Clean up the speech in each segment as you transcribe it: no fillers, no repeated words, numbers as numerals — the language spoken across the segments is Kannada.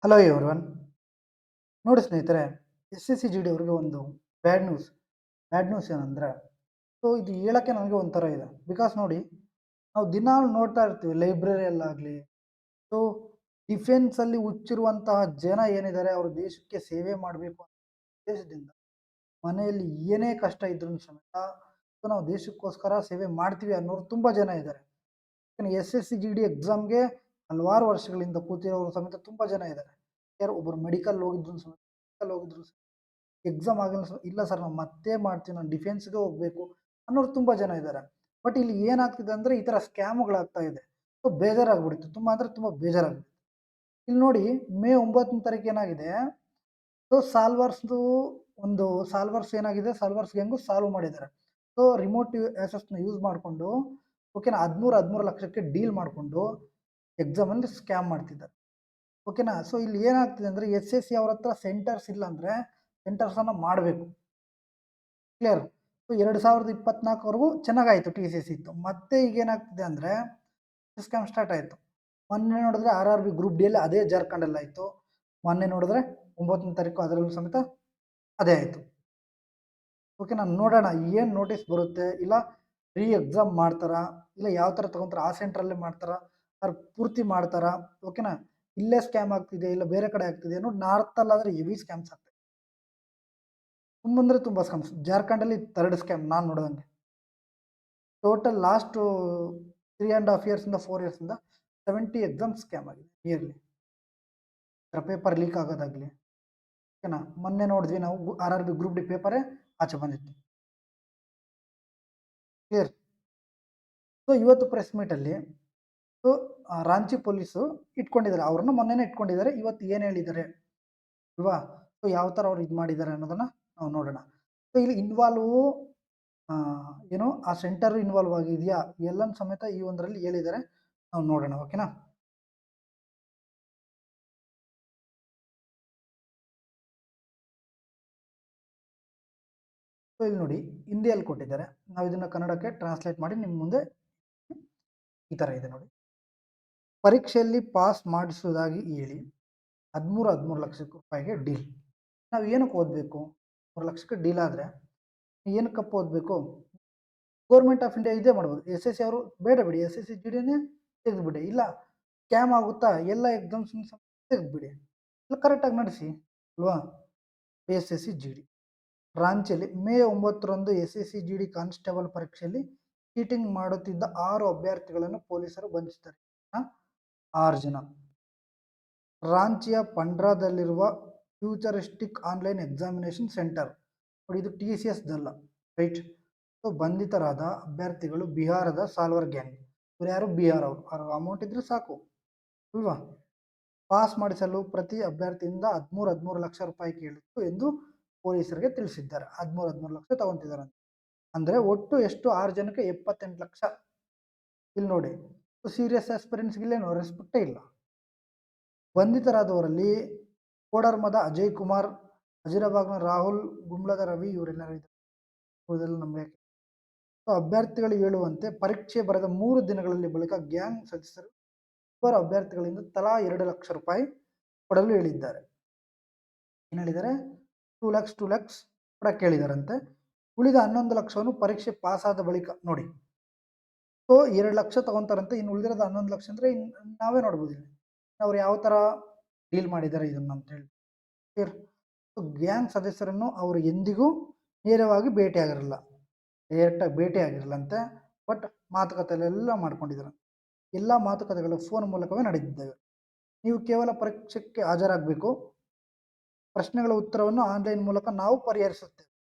Hello everyone. ನೋಡಿ ಸ್ನೇಹಿತರೆ, S S C G D ಅವರಿಗೆ ಒಂದು ಬ್ಯಾಡ್ ನ್ಯೂಸ್. ಬ್ಯಾಡ್ ನ್ಯೂಸ್ ಏನಂದರೆ, ಇದು ಹೇಳೋಕ್ಕೆ ನನಗೆ ಒಂಥರ ಇದೆ. ಬಿಕಾಸ್ ನೋಡಿ, ನಾವು ದಿನಾಲು ನೋಡ್ತಾ ಇರ್ತೀವಿ ಲೈಬ್ರರಿಯಲ್ಲಾಗಲಿ. ಸೊ ಡಿಫೆನ್ಸಲ್ಲಿ ಹುಚ್ಚಿರುವಂತಹ ಜನ ಏನಿದ್ದಾರೆ, ಅವರು ದೇಶಕ್ಕೆ ಸೇವೆ ಮಾಡಬೇಕು ಅನ್ನೋ ಉದ್ದೇಶದಿಂದ ಮನೆಯಲ್ಲಿ ಏನೇ ಕಷ್ಟ ಇದ್ರೂ ಸಮೇತ ನಾವು ದೇಶಕ್ಕೋಸ್ಕರ ಸೇವೆ ಮಾಡ್ತೀವಿ ಅನ್ನೋರು ತುಂಬ ಜನ ಇದ್ದಾರೆ. S S C G D ಎಕ್ಸಾಮ್ಗೆ ಹಲವಾರು ವರ್ಷಗಳಿಂದ ಕೂತಿರೋರು ಸಮೇತ ತುಂಬ ಜನ ಇದ್ದಾರೆ. ಯಾರು ಒಬ್ಬರು ಮೆಡಿಕಲ್ ಹೋಗಿದ್ರು ಸಮೇತ, ಎಕ್ಸಾಮ್ ಆಗಲ್ಲ ಇಲ್ಲ ಸರ್ ನಾನು ಮತ್ತೆ ಮಾಡ್ತೀನಿ, ನಾನು ಡಿಫೆನ್ಸ್ಗೆ ಹೋಗಬೇಕು ಅನ್ನೋರು ತುಂಬ ಜನ ಇದ್ದಾರೆ. ಬಟ್ ಇಲ್ಲಿ ಏನಾಗ್ತಿದೆ ಅಂದರೆ ಈ ಥರ ಸ್ಕ್ಯಾಮ್ಗಳಾಗ್ತಾ ಇದೆ. ಸೊ ಬೇಜಾರಾಗ್ಬಿಡುತ್ತೆ, ತುಂಬ ಅಂದರೆ ತುಂಬ ಬೇಜಾರಾಗ್ಬಿಡುತ್ತೆ. ಇಲ್ಲಿ ನೋಡಿ, ಮೇ 9ನೇ ತಾರೀಕು ಏನಾಗಿದೆ, ಸೊ ಸಾಲ್ವರ್ಸ್ದು ಒಂದು ಸಾಲ್ವರ್ಸ್ ಏನಾಗಿದೆ, ಸಾಲ್ವರ್ಸ್ ಗ್ಯಾಂಗು ಸಾಲ್ವ್ ಮಾಡಿದ್ದಾರೆ. ಸೊ ರಿಮೋಟ್ ಆ್ಯಕ್ಸೆಸ್ನ ಯೂಸ್ ಮಾಡಿಕೊಂಡು ಓಕೆನಾ 13 ಲಕ್ಷಕ್ಕೆ ಡೀಲ್ ಮಾಡಿಕೊಂಡು ಎಕ್ಸಾಮಲ್ಲಿ ಸ್ಕ್ಯಾಮ್ ಮಾಡ್ತಿದ್ದಾರೆ. ಓಕೆನಾ. ಸೊ ಇಲ್ಲಿ ಏನಾಗ್ತಿದೆ ಅಂದರೆ ಎಸ್ ಎಸ್ ಸಿ ಅವ್ರ ಹತ್ರ ಸೆಂಟರ್ಸ್ ಇಲ್ಲ ಅಂದರೆ ಸೆಂಟರ್ಸನ್ನು ಮಾಡಬೇಕು. ಕ್ಲಿಯರ್. ಸೊ 2024ವರೆಗೂ ಚೆನ್ನಾಗಾಯಿತು, ಟಿ ಸಿ ಎಸ್ ಇತ್ತು. ಮತ್ತೆ ಈಗ ಏನಾಗ್ತಿದೆ ಅಂದರೆ ಸ್ಕ್ಯಾಮ್ ಸ್ಟಾರ್ಟ್ ಆಯಿತು. ಮೊನ್ನೆ ನೋಡಿದ್ರೆ ಆರ್ ಆರ್ ಬಿ ಗ್ರೂಪ್ ಡಿಯಲ್ಲಿ ಅದೇ ಜಾರ್ಖಂಡಲ್ಲಿ ಆಯಿತು. ಮೊನ್ನೆ ನೋಡಿದ್ರೆ 9ನೇ ತಾರೀಕು ಅದರಲ್ಲೂ ಸಮೇತ ಅದೇ ಆಯಿತು. ಓಕೆನಾ. ನೋಡೋಣ ಏನು ನೋಟಿಸ್ ಬರುತ್ತೆ, ಇಲ್ಲ ರೀ ಎಕ್ಸಾಮ್ ಮಾಡ್ತಾರಾ, ಇಲ್ಲ ಯಾವ ಥರ ತೊಗೊತಾರೆ, ಆ ಸೆಂಟ್ರಲ್ಲೇ ಮಾಡ್ತಾರಾ, ಅವ್ರು ಪೂರ್ತಿ ಮಾಡ್ತಾರಾ. ಓಕೆನಾ. ಇಲ್ಲೇ ಸ್ಕ್ಯಾಮ್ ಆಗ್ತಿದೆ, ಇಲ್ಲ ಬೇರೆ ಕಡೆ ಆಗ್ತಿದೆ ನೋಡಿ. ನಾರ್ತಲ್ಲಾದರೆ ಹೆವಿ ಸ್ಕ್ಯಾಮ್ಸ್ ಆಗ್ತದೆ, ತುಂಬ ಅಂದರೆ ತುಂಬ ಸ್ಕ್ಯಾಮ್ಸ್. ಜಾರ್ಖಂಡಲ್ಲಿ 3rd ಸ್ಕ್ಯಾಮ್ ನಾನು ನೋಡಿದಂಗೆ. ಟೋಟಲ್ ಲಾಸ್ಟು 3.5 ಇಯರ್ಸಿಂದ 4 ಇಯರ್ಸಿಂದ 70 ಎಕ್ಸಾಮ್ ಸ್ಕ್ಯಾಮ್ ಆಗಿದೆ ಇಯರ್ಲಿ. ಪೇಪರ್ ಲೀಕ್ ಆಗೋದಾಗಲಿ. ಓಕೆನಾ. ಮೊನ್ನೆ ನೋಡಿದ್ವಿ ನಾವು, R R B group D ಪೇಪರೇ ಆಚೆ ಬಂದಿತ್ತು. ಕ್ಲಿಯರ್. ಸೊ ಇವತ್ತು ಪ್ರೆಸ್ ಮೀಟಲ್ಲಿ ಸೊ ರಾಂಚಿ ಪೊಲೀಸು ಇಟ್ಕೊಂಡಿದ್ದಾರೆ, ಅವ್ರನ್ನ ಮೊನ್ನೆನೇ ಇಟ್ಕೊಂಡಿದ್ದಾರೆ. ಇವತ್ತು ಏನು ಹೇಳಿದ್ದಾರೆ ಅಲ್ವಾ. ಸೊ ಯಾವ ಥರ ಅವ್ರು ಇದು ಮಾಡಿದ್ದಾರೆ ಅನ್ನೋದನ್ನು ನಾವು ನೋಡೋಣ. ಸೊ ಇಲ್ಲಿ ಇನ್ವಾಲ್ವ್ ಏನು ಆ ಸೆಂಟರ್ ಇನ್ವಾಲ್ವ್ ಆಗಿದೆಯಾ ಎಲ್ಲನೂ ಸಮೇತ ಈ ಒಂದರಲ್ಲಿ ಹೇಳಿದ್ದಾರೆ, ನಾವು ನೋಡೋಣ. ಓಕೆನಾ. ಸೊ ಇಲ್ಲಿ ನೋಡಿ, ಹಿಂದಿಯಲ್ಲಿ ಕೊಟ್ಟಿದ್ದಾರೆ, ನಾವು ಇದನ್ನು ಕನ್ನಡಕ್ಕೆ ಟ್ರಾನ್ಸ್ಲೇಟ್ ಮಾಡಿ ನಿಮ್ಮ ಮುಂದೆ ಈ ಥರ ಇದೆ ನೋಡಿ. ಪರೀಕ್ಷೆಯಲ್ಲಿ ಪಾಸ್ ಮಾಡಿಸುವುದಾಗಿ ಹೇಳಿ 13 ಲಕ್ಷ ರೂಪಾಯಿಗೆ ಡೀಲ್. ನಾವು ಏನಕ್ಕೆ ಓದಬೇಕು? 3 ಲಕ್ಷಕ್ಕೆ ಡೀಲ್ ಆದರೆ ಏನಕ್ಕಪ್ಪ ಓದಬೇಕು? ಗೌರ್ಮೆಂಟ್ ಆಫ್ ಇಂಡಿಯಾ ಇದೇ ಮಾಡ್ಬೋದು. ಎಸ್ ಎಸ್ ಸಿ ಅವರು ಬೇಡ ಬಿಡಿ, ಎಸ್ ಎಸ್ ಸಿ ಜಿ ಡಿನೇ ತೆಗೆದುಬಿಡಿ. ಇಲ್ಲ ಸ್ಕ್ಯಾಮ್ ಆಗುತ್ತಾ, ಎಲ್ಲ ಎಕ್ಸಾಮ್ಸ್ ತೆಗೆದುಬಿಡಿ, ಇಲ್ಲ ಕರೆಕ್ಟಾಗಿ ನಡೆಸಿ ಅಲ್ವಾ. S S C G D ರಾಂಚಿಯಲ್ಲಿ ಮೇ 9ರಂದು S S C G D constable ಪರೀಕ್ಷೆಯಲ್ಲಿ ಚೀಟಿಂಗ್ ಮಾಡುತ್ತಿದ್ದ 6 ಅಭ್ಯರ್ಥಿಗಳನ್ನು ಪೊಲೀಸರು ಬಂಧಿಸಿದ್ದಾರೆ. 6 ಜನ. ರಾಂಚಿಯ ಪಂಡ್ರಾದಲ್ಲಿರುವ ಫ್ಯೂಚರಿಸ್ಟಿಕ್ ಆನ್ಲೈನ್ ಎಕ್ಸಾಮಿನೇಷನ್ ಸೆಂಟರ್ ನೋಡಿ, ಇದು ಟಿ ಸಿ ಎಸ್ ದಲ್ಲ, ರೈಟ್. ಸೊ ಬಂಧಿತರಾದ ಅಭ್ಯರ್ಥಿಗಳು ಬಿಹಾರದ ಸಾಲ್ವರ್ ಗ್ಯಾಂಗ್. ಇವ್ರು ಯಾರು? ಬಿಹಾರ್ ಅವರು. ಅವ್ರ ಅಮೌಂಟ್ ಇದ್ರೆ ಸಾಕು ಅಲ್ವಾ. ಪಾಸ್ ಮಾಡಿಸಲು ಪ್ರತಿ ಅಭ್ಯರ್ಥಿಯಿಂದ 13 ಲಕ್ಷ ರೂಪಾಯಿ ಕೇಳಿತ್ತು ಎಂದು ಪೊಲೀಸರಿಗೆ ತಿಳಿಸಿದ್ದಾರೆ. 13 ಲಕ್ಷ ತಗೊಂತಿದ್ದಾರೆ ಅಂದರೆ ಒಟ್ಟು ಎಷ್ಟು? 6 ಜನಕ್ಕೆ 78 ಲಕ್ಷ. ಇಲ್ಲಿ ನೋಡಿ, ಸೀರಿಯಸ್ ಆಸ್ಪಿರೆಂಟ್ಸ್ಗಿಲ್ಲೇನು ರೆಸ್ಪೆಕ್ಟೇ ಇಲ್ಲ. ಬಂಧಿತರಾದವರಲ್ಲಿ ಕೋಡರ್ಮದ ಅಜಯ್ ಕುಮಾರ್, ಹಜೀರಾಬಾಗ್ನ ರಾಹುಲ್, ಗುಮ್ಲದ ರವಿ ಇವರೆಲ್ಲರೂ ಇದ್ದಾರೆ. ನಮಗೆ ಅಭ್ಯರ್ಥಿಗಳು ಹೇಳುವಂತೆ ಪರೀಕ್ಷೆ ಬರೆದ 3 ದಿನಗಳಲ್ಲಿ ಬಳಿಕ ಗ್ಯಾಂಗ್ ಸದಸ್ಯರು ಇಬ್ಬರು ಅಭ್ಯರ್ಥಿಗಳಿಂದ ತಲಾ 2 ಲಕ್ಷ ರೂಪಾಯಿ ಕೊಡಲು ಹೇಳಿದ್ದಾರೆ. ಏನು ಹೇಳಿದ್ದಾರೆ? 2 lakhs ಕೊಡಕ್ಕೆ ಹೇಳಿದಾರಂತೆ. ಉಳಿದ 11 ಲಕ್ಷವನ್ನು ಪರೀಕ್ಷೆ ಪಾಸ್ ಆದ ಬಳಿಕ ನೋಡಿ. ಸೊ 2 ಲಕ್ಷ ತಗೊಂತಾರಂತೆ, ಇನ್ನು ಉಳಿದಿರೋದು 11 ಲಕ್ಷ ಅಂದರೆ ನಾವೇ ನೋಡ್ಬೋದು ಇಲ್ಲಿ ಅವ್ರು ಯಾವ ಥರ ಡೀಲ್ ಮಾಡಿದ್ದಾರೆ ಇದನ್ನು ಅಂತೇಳಿ. ಸೊ ಗ್ಯಾಂಗ್ ಸದಸ್ಯರನ್ನು ಅವರು ಎಂದಿಗೂ ನೇರವಾಗಿ ಭೇಟಿಯಾಗಿರಲ್ಲ, ಡೈರೆಕ್ಟಾಗಿ ಭೇಟಿ ಆಗಿರಲ್ಲಂತೆ. ಬಟ್ ಮಾತುಕತೆಯಲ್ಲೆಲ್ಲ ಮಾಡ್ಕೊಂಡಿದ್ದಾರೆ. ಎಲ್ಲ ಮಾತುಕತೆಗಳು ಫೋನ್ ಮೂಲಕವೇ ನಡೆದಿದ್ದಾವೆ. ನೀವು ಕೇವಲ ಪರೀಕ್ಷೆಗೆ ಹಾಜರಾಗಬೇಕು. ಪ್ರಶ್ನೆಗಳ ಉತ್ತರವನ್ನು ಆನ್ಲೈನ್ ಮೂಲಕ ನಾವು ಪರಿಹರಿಸುತ್ತೇವೆ.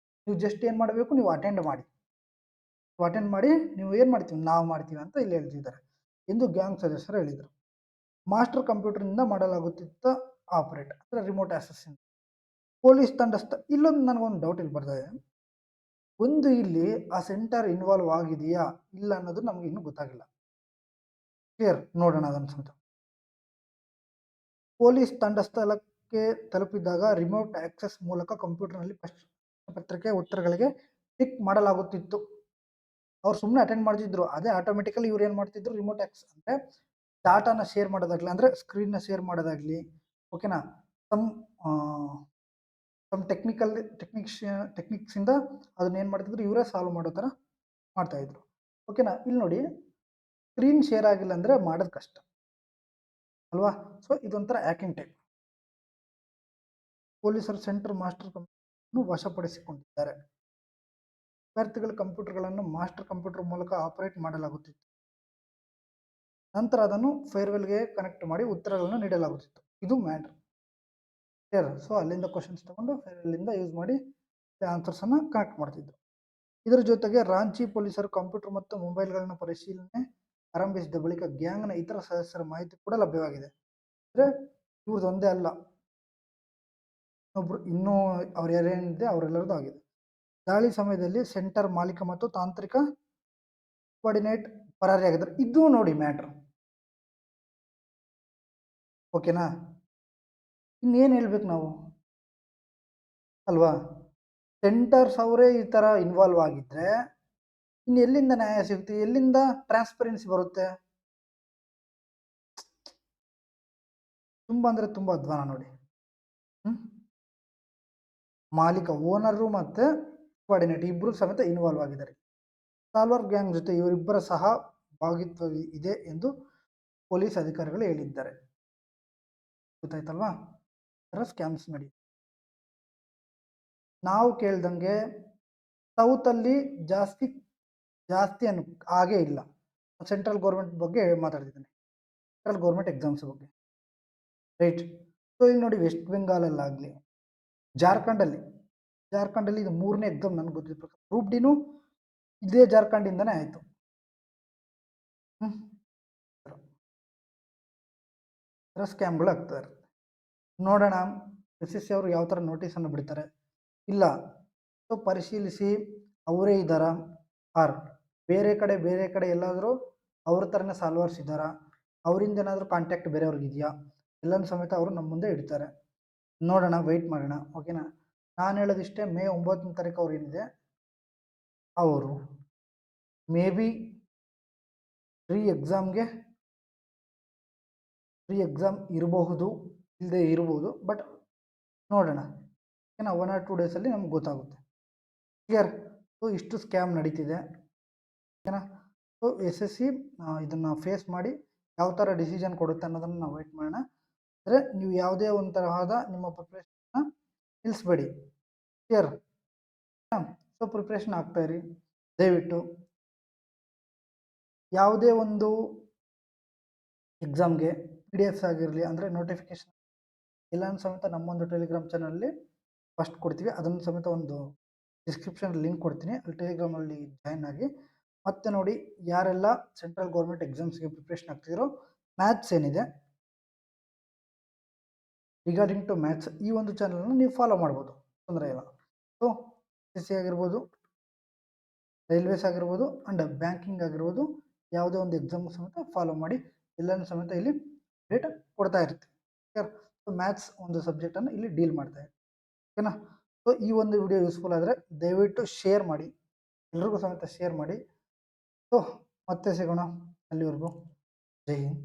ನೀವು ಜಸ್ಟ್ ಏನು ಮಾಡಬೇಕು? ನೀವು ಅಟೆಂಡ್ ಮಾಡಿ. ನೀವು ಏನು ಮಾಡ್ತೀವಿ? ನಾವು ಮಾಡ್ತೀವಿ ಅಂತ ಇಲ್ಲಿ ಹೇಳ್ತಿದ್ದಾರೆ ಎಂದು ಗ್ಯಾಂಗ್ ಸದಸ್ಯರು ಹೇಳಿದರು. ಮಾಸ್ಟರ್ ಕಂಪ್ಯೂಟರ್ನಿಂದ ಮಾಡಲಾಗುತ್ತಿದ್ದ ಆಪರೇಟ್ ಅಂದರೆ ರಿಮೋಟ್ ಆಕ್ಸೆಸ್ಸಿಂದ ಪೊಲೀಸ್ ತಂಡಸ್ಥ. ಇಲ್ಲೊಂದು ನನಗೊಂದು ಡೌಟ್ ಇಲ್ಲಿ ಬರ್ತಾ ಇದೆ. ಒಂದು ಇಲ್ಲಿ ಆ ಸೆಂಟರ್ ಇನ್ವಾಲ್ವ್ ಆಗಿದೆಯಾ ಇಲ್ಲ ಅನ್ನೋದು ನಮ್ಗೆ ಇನ್ನೂ ಗೊತ್ತಾಗಿಲ್ಲ. ಕ್ಲಿಯರ್. ನೋಡೋಣ ಅದನ್ನು ಸಮೇತ. ಪೊಲೀಸ್ ತಂಡ ಸ್ಥಳಕ್ಕೆ ತಲುಪಿದಾಗ ರಿಮೋಟ್ ಆಕ್ಸೆಸ್ ಮೂಲಕ ಕಂಪ್ಯೂಟರ್ನಲ್ಲಿ ಪತ್ರಿಕೆ ಉತ್ತರಗಳಿಗೆ ಟಿಕ್ ಮಾಡಲಾಗುತ್ತಿತ್ತು. ಅವ್ರು ಸುಮ್ಮನೆ ಅಟೆಂಡ್ ಮಾಡ್ತಿದ್ರು, ಅದೇ ಆಟೋಮೆಟಿಕಲಿ ಇವ್ರು ಏನು ಮಾಡ್ತಿದ್ರು? ರಿಮೋಟ್ ಆಕ್ಸೆಸ್ ಅಂದರೆ ಡಾಟಾನ ಶೇರ್ ಮಾಡೋದಾಗಲಿ, ಅಂದರೆ ಸ್ಕ್ರೀನ್ನ ಶೇರ್ ಮಾಡೋದಾಗಲಿ, ಓಕೆನಾ. ಸಮ್ ಸಮ್ ಟೆಕ್ನಿಕ್ಸಿಂದ ಅದನ್ನ ಏನು ಮಾಡ್ತಿದ್ರು, ಇವರೇ ಸಾಲ್ವ್ ಮಾಡೋ ಥರ ಮಾಡ್ತಾಯಿದ್ರು. ಓಕೆನಾ. ಇಲ್ಲಿ ನೋಡಿ, ಸ್ಕ್ರೀನ್ ಶೇರ್ ಆಗಿಲ್ಲ ಅಂದರೆ ಮಾಡೋದು ಕಷ್ಟ ಅಲ್ವಾ. ಸೊ ಇದೊಂಥರ ಹ್ಯಾಕಿಂಗ್ ಟೈಪ್. ಪೊಲೀಸರು ಸೆಂಟ್ರಲ್ ಮಾಸ್ಟರ್ ಕಂಪ್ಯೂಟರ್‌ನ್ನು ವಶಪಡಿಸಿಕೊಂಡಿದ್ದಾರೆ. ವಿದ್ಯಾರ್ಥಿಗಳ ಕಂಪ್ಯೂಟರ್‌ಗಳನ್ನು ಮಾಸ್ಟರ್ ಕಂಪ್ಯೂಟರ್ ಮೂಲಕ ಆಪರೇಟ್ ಮಾಡಲಾಗುತ್ತಿತ್ತು. ನಂತರ ಅದನ್ನು ಫೈರ್‌ವೇಲ್‌ಗೆ ಕನೆಕ್ಟ್ ಮಾಡಿ ಉತ್ತರಗಳನ್ನು ನೀಡಲಾಗುತ್ತಿತ್ತು. ಇದು ಮ್ಯಾಟರ್. ಕ್ಲಿಯರ್. ಸೊ ಅಲ್ಲಿಂದ ಕ್ವಶನ್ಸ್ ತಗೊಂಡು ಫೈರ್‌ವೇಲ್‌ನಿಂದ ಯೂಸ್ ಮಾಡಿ ಆನ್ಸರ್ಸನ್ನು ಕನೆಕ್ಟ್ ಮಾಡ್ತಿದ್ರು. ಇದರ ಜೊತೆಗೆ ರಾಂಚಿ ಪೊಲೀಸರು ಕಂಪ್ಯೂಟರ್ ಮತ್ತು ಮೊಬೈಲ್‌ಗಳನ್ನು ಪರಿಶೀಲನೆ ಆರಂಭಿಸಿದ ಬಳಿಕ ಗ್ಯಾಂಗ್‌ನ ಇತರ ಸದಸ್ಯರ ಮಾಹಿತಿ ಕೂಡ ಲಭ್ಯವಾಗಿದೆ. ಅಂದರೆ ಇವ್ರದ್ದು ಒಂದೇ ಅಲ್ಲ, ಇನ್ನೂ ಅವ್ರು ಯಾರೇನಿದೆ ಅವರೆಲ್ಲರದ್ದು ಆಗಿದೆ. ದಾಳಿ ಸಮಯದಲ್ಲಿ ಸೆಂಟರ್ ಮಾಲೀಕ ಮತ್ತು ತಾಂತ್ರಿಕ ಕೋಆರ್ಡಿನೇಟ್ ಪರಾರಿಯಾಗಿದ್ದಾರೆ. ಇದು ನೋಡಿ ಮ್ಯಾಟ್ರ್. ಓಕೆನಾ. ಇನ್ನೇನು ಹೇಳ್ಬೇಕು ನಾವು ಅಲ್ವಾ. ಸೆಂಟರ್ಸ್ ಅವರೇ ಈ ಥರ ಇನ್ವಾಲ್ವ್ ಆಗಿದ್ರೆ ಇನ್ನು ಎಲ್ಲಿಂದ ನ್ಯಾಯ ಸಿಗುತ್ತೆ, ಎಲ್ಲಿಂದ ಟ್ರಾನ್ಸ್ಪರೆನ್ಸಿ ಬರುತ್ತೆ? ತುಂಬ ಅಂದರೆ ತುಂಬ ಅಧ್ವಾನ ನೋಡಿ. ಮಾಲೀಕ, ಓನರು ಮತ್ತು ಕೋಆರ್ಡಿನೇಟ್ ಇಬ್ಬರು ಸಮೇತ ಇನ್ವಾಲ್ವ್ ಆಗಿದ್ದಾರೆ. ಸಾಲ್ವರ್ ಗ್ಯಾಂಗ್ ಜೊತೆ ಇವರಿಬ್ಬರ ಸಹ ಭಾಗಿತ್ವ ಇದೆ ಎಂದು ಪೊಲೀಸ್ ಅಧಿಕಾರಿಗಳು ಹೇಳಿದ್ದಾರೆ. ಗೊತ್ತಾಯ್ತಲ್ವಾ. ಸ್ಕ್ಯಾಮ್ಸ್ ನಡಿ ನಾವು ಕೇಳ್ದಂಗೆ ಸೌತಲ್ಲಿ ಜಾಸ್ತಿ ಅನ್ನು ಹಾಗೇ ಇಲ್ಲ. ಸೆಂಟ್ರಲ್ ಗೌರ್ಮೆಂಟ್ ಬಗ್ಗೆ ಮಾತಾಡ್ತಿದ್ದೀನಿ, ಸೆಂಟ್ರಲ್ ಗೌರ್ಮೆಂಟ್ ಎಕ್ಸಾಮ್ಸ್ ಬಗ್ಗೆ, ರೈಟ್. ಸೊ ಇಲ್ಲಿ ನೋಡಿ, ವೆಸ್ಟ್ ಬೆಂಗಾಲಲ್ಲಾಗಲಿ, ಜಾರ್ಖಂಡಲ್ಲಿ ಇದು 3ನೇ ಎಕ್ಸಾಮ್ ನನಗೆ ಗೊತ್ತಿದ್ದ ಪ್ರಕಾರ. ಗ್ರೂಪ್ ಡಿನೂ ಇದೇ ಜಾರ್ಖಂಡಿಂದನೇ ಆಯಿತು. ಸ್ಕ್ಯಾಮ್ಗಳು ಆಗ್ತಾರೆ. ನೋಡೋಣ SSC ಅವರು ಯಾವ ಥರ ನೋಟಿಸನ್ನು ಬಿಡ್ತಾರೆ. ಇಲ್ಲ ಸೊ ಪರಿಶೀಲಿಸಿ ಅವರೇ ಇದ್ದಾರಾ, ಆರ್ ಬೇರೆ ಕಡೆ ಎಲ್ಲಾದರೂ ಅವ್ರ ಥರನೇ ಸಾಲ್ವರ್ಸ್ ಇದ್ದಾರಾ, ಅವರಿಂದ ಏನಾದರೂ ಕಾಂಟ್ಯಾಕ್ಟ್ ಬೇರೆಯವ್ರಿಗಿದೆಯಾ, ಎಲ್ಲನೂ ಸಮೇತ ಅವರು ನಮ್ಮ ಮುಂದೆ ಇಡ್ತಾರೆ. ನೋಡೋಣ, ವೆಯ್ಟ್ ಮಾಡೋಣ. ಓಕೆನಾ. ನಾನು ಹೇಳೋದಿಷ್ಟೇ, ಮೇ 9ನೇ ತಾರೀಕು ಅವ್ರು ಏನಿದೆ ಅವರು ಮೇ ಬಿ ಫ್ರೀ ಎಕ್ಸಾಮ್ ಇರಬಹುದು, ಇಲ್ಲದೆ ಇರ್ಬೋದು. ಬಟ್ ನೋಡೋಣ, ಓಕೆನಾ. 1 or 2 ಡೇಸಲ್ಲಿ ನಮ್ಗೆ ಗೊತ್ತಾಗುತ್ತೆ. ಕ್ಲಿಯರ್. ಸೊ ಇಷ್ಟು ಸ್ಕ್ಯಾಮ್ ನಡೀತಿದೆ, ಓಕೆನಾ. ಸೊ SSC ಇದನ್ನು ಫೇಸ್ ಮಾಡಿ ಯಾವ ಥರ ಡಿಸಿಷನ್ ಕೊಡುತ್ತೆ ಅನ್ನೋದನ್ನು ನಾವು ವೆಯ್ಟ್ ಮಾಡೋಣ. ಅಂದರೆ ನೀವು ಯಾವುದೇ ಒಂದು ತರಹದ ನಿಮ್ಮ ಪ್ರಿಪ್ರೇಷನ್ನ ನಿಲ್ಲಿಸ್ಬೇಡಿ. ಕ್ಲಿಯರ್. ಸೊ ಪ್ರಿಪ್ರೇಷನ್ ಆಗ್ತಾಯಿರಿ ದಯವಿಟ್ಟು. ಯಾವುದೇ ಒಂದು ಎಕ್ಸಾಮ್ಗೆ PDFs ಆಗಿರಲಿ, ಅಂದರೆ ನೋಟಿಫಿಕೇಶನ್ ಎಲ್ಲನೂ ಸಮೇತ ನಮ್ಮೊಂದು ಟೆಲಿಗ್ರಾಮ್ ಚಾನಲಲ್ಲಿ ಫಸ್ಟ್ ಕೊಡ್ತೀವಿ. ಅದನ್ನು ಸಮೇತ ಒಂದು ಡಿಸ್ಕ್ರಿಪ್ಷನ್ ಲಿಂಕ್ ಕೊಡ್ತೀನಿ, ಅಲ್ಲಿ ಟೆಲಿಗ್ರಾಮಲ್ಲಿ ಜಾಯ್ನ್ ಆಗಿ. ಮತ್ತು ನೋಡಿ, ಯಾರೆಲ್ಲ ಸೆಂಟ್ರಲ್ ಗೌರ್ಮೆಂಟ್ ಎಕ್ಸಾಮ್ಸ್ಗೆ ಪ್ರಿಪ್ರೇಷನ್ ಆಗ್ತಿದ್ದೀರೋ, ಮ್ಯಾಥ್ಸ್ ಏನಿದೆ, ರಿಗಾರ್ಡಿಂಗ್ ಟು ಮ್ಯಾಥ್ಸ್ ಈ ಒಂದು ಚಾನಲನ್ನು ನೀವು ಫಾಲೋ ಮಾಡ್ಬೋದು, ತೊಂದರೆ ಇಲ್ಲ. ಸೊ SSC ಆಗಿರ್ಬೋದು, ರೈಲ್ವೇಸ್ ಆಗಿರ್ಬೋದು, ಆ್ಯಂಡ್ ಬ್ಯಾಂಕಿಂಗ್ ಆಗಿರ್ಬೋದು, ಯಾವುದೇ ಒಂದು ಎಕ್ಸಾಮ್ ಸಮೇತ ಫಾಲೋ ಮಾಡಿ. ಎಲ್ಲನೂ ಸಮೇತ ಇಲ್ಲಿ ಡೇಟ್ ಕೊಡ್ತಾ ಇರ್ತೀವಿ. ಸೊ ಮ್ಯಾಥ್ಸ್ ಒಂದು ಸಬ್ಜೆಕ್ಟನ್ನು ಇಲ್ಲಿ ಡೀಲ್ ಮಾಡ್ತಾ ಇರ್ತೀವಿ, ಓಕೆನಾ. ಸೊ ಈ ಒಂದು ವಿಡಿಯೋ ಯೂಸ್ಫುಲ್ ಆದರೆ ದಯವಿಟ್ಟು ಶೇರ್ ಮಾಡಿ, ಎಲ್ರಿಗೂ ಸಮೇತ ಶೇರ್ ಮಾಡಿ. ಸೊ ಮತ್ತೆ ಸಿಗೋಣ, ಅಲ್ಲಿವರೆಗೂ ಜೈ ಹಿಂದ್.